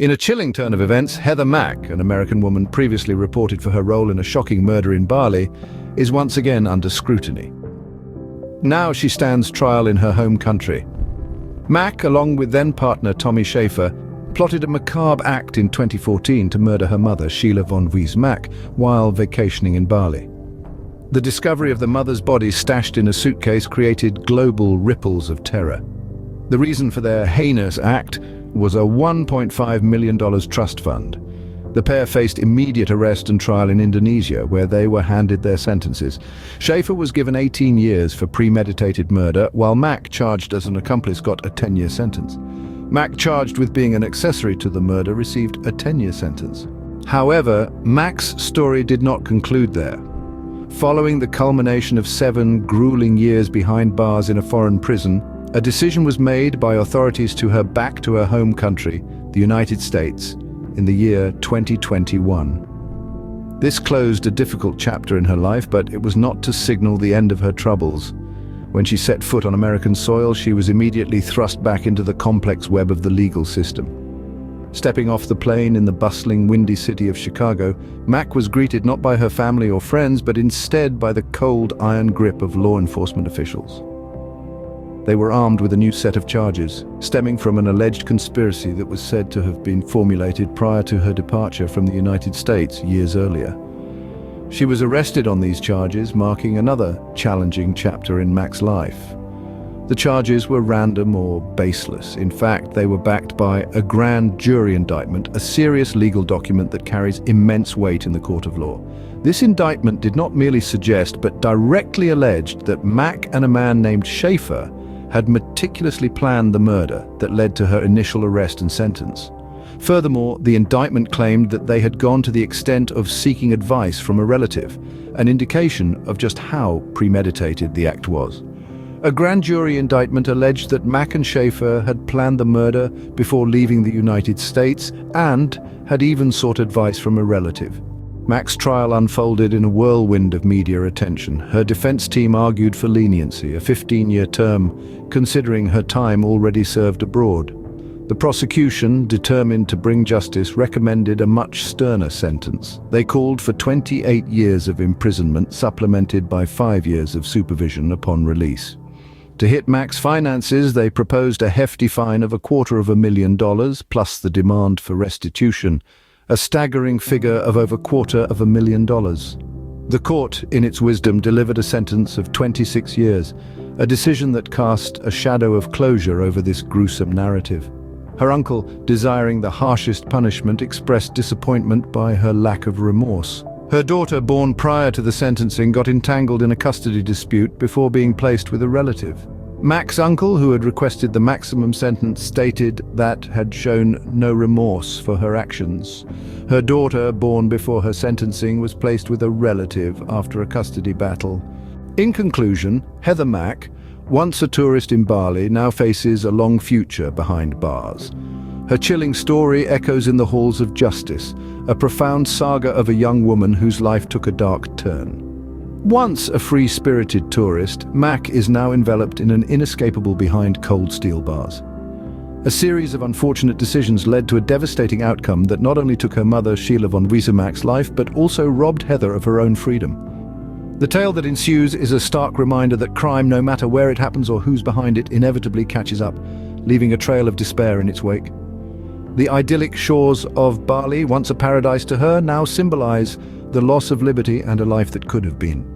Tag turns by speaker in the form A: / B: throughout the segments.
A: In a chilling turn of events, Heather Mack, an American woman previously reported for her role in a shocking murder in Bali, is once again under scrutiny. Now she stands trial in her home country. Mack, along with then-partner Tommy Schaefer, plotted a macabre act in 2014 to murder her mother, Sheila von Mack, while vacationing in Bali. The discovery of the mother's body stashed in a suitcase created global ripples of terror. The reason for their heinous act was a $1.5 million trust fund. The pair faced immediate arrest and trial in Indonesia, where they were handed their sentences. Schaefer was given 18 years for premeditated murder, while Mack, charged as an accomplice, got a 10-year sentence. Mack, charged with being an accessory to the murder, received a 10-year sentence. However, Mack's story did not conclude there. Following the culmination of 7 grueling years behind bars in a foreign prison, a decision was made by authorities to her back to her home country, the United States, in the year 2021. This closed a difficult chapter in her life, but it was not to signal the end of her troubles. When she set foot on American soil, she was immediately thrust back into the complex web of the legal system. Stepping off the plane in the bustling, windy city of Chicago, Mack was greeted not by her family or friends, but instead by the cold, iron grip of law enforcement officials. They were armed with a new set of charges, stemming from an alleged conspiracy that was said to have been formulated prior to her departure from the United States years earlier. She was arrested on these charges, marking another challenging chapter in Mack's life. The charges were random or baseless. In fact, they were backed by a grand jury indictment, a serious legal document that carries immense weight in the court of law. This indictment did not merely suggest, but directly alleged that Mack and a man named Schaefer had meticulously planned the murder that led to her initial arrest and sentence. Furthermore, the indictment claimed that they had gone to the extent of seeking advice from a relative, an indication of just how premeditated the act was. A grand jury indictment alleged that Mack and Schaefer had planned the murder before leaving the United States and had even sought advice from a relative. Mack's trial unfolded in a whirlwind of media attention. Her defense team argued for leniency, a 15-year term, considering her time already served abroad. The prosecution, determined to bring justice, recommended a much sterner sentence. They called for 28 years of imprisonment, supplemented by 5 years of supervision upon release. To hit Mack's finances, they proposed a hefty fine of $250,000 plus the demand for restitution, a staggering figure of over $250,000. The court, in its wisdom, delivered a sentence of 26 years, a decision that cast a shadow of closure over this gruesome narrative. Her uncle, desiring the harshest punishment, expressed disappointment by her lack of remorse. Her daughter, born prior to the sentencing, got entangled in a custody dispute before being placed with a relative. Mack's uncle, who had requested the maximum sentence, stated that had shown no remorse for her actions. Her daughter, born before her sentencing, was placed with a relative after a custody battle. In conclusion, Heather Mack, once a tourist in Bali, now faces a long future behind bars. Her chilling story echoes in the halls of justice, a profound saga of a young woman whose life took a dark turn. Once a free-spirited tourist, Mack is now enveloped in an inescapable behind cold steel bars. A series of unfortunate decisions led to a devastating outcome that not only took her mother, Sheila von Mack's life, but also robbed Heather of her own freedom. The tale that ensues is a stark reminder that crime, no matter where it happens or who's behind it, inevitably catches up, leaving a trail of despair in its wake. The idyllic shores of Bali, once a paradise to her, now symbolize the loss of liberty and a life that could have been.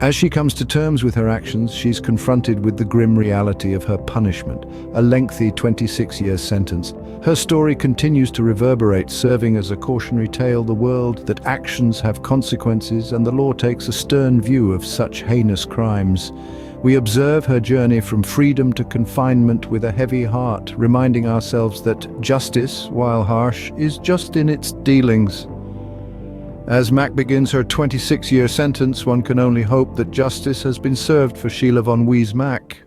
A: As she comes to terms with her actions, she's confronted with the grim reality of her punishment, a lengthy 26-year sentence. Her story continues to reverberate, serving as a cautionary tale to the world that actions have consequences and the law takes a stern view of such heinous crimes. We observe her journey from freedom to confinement with a heavy heart, reminding ourselves that justice, while harsh, is just in its dealings. As Mack begins her 26-year sentence, one can only hope that justice has been served for Sheila von Mack.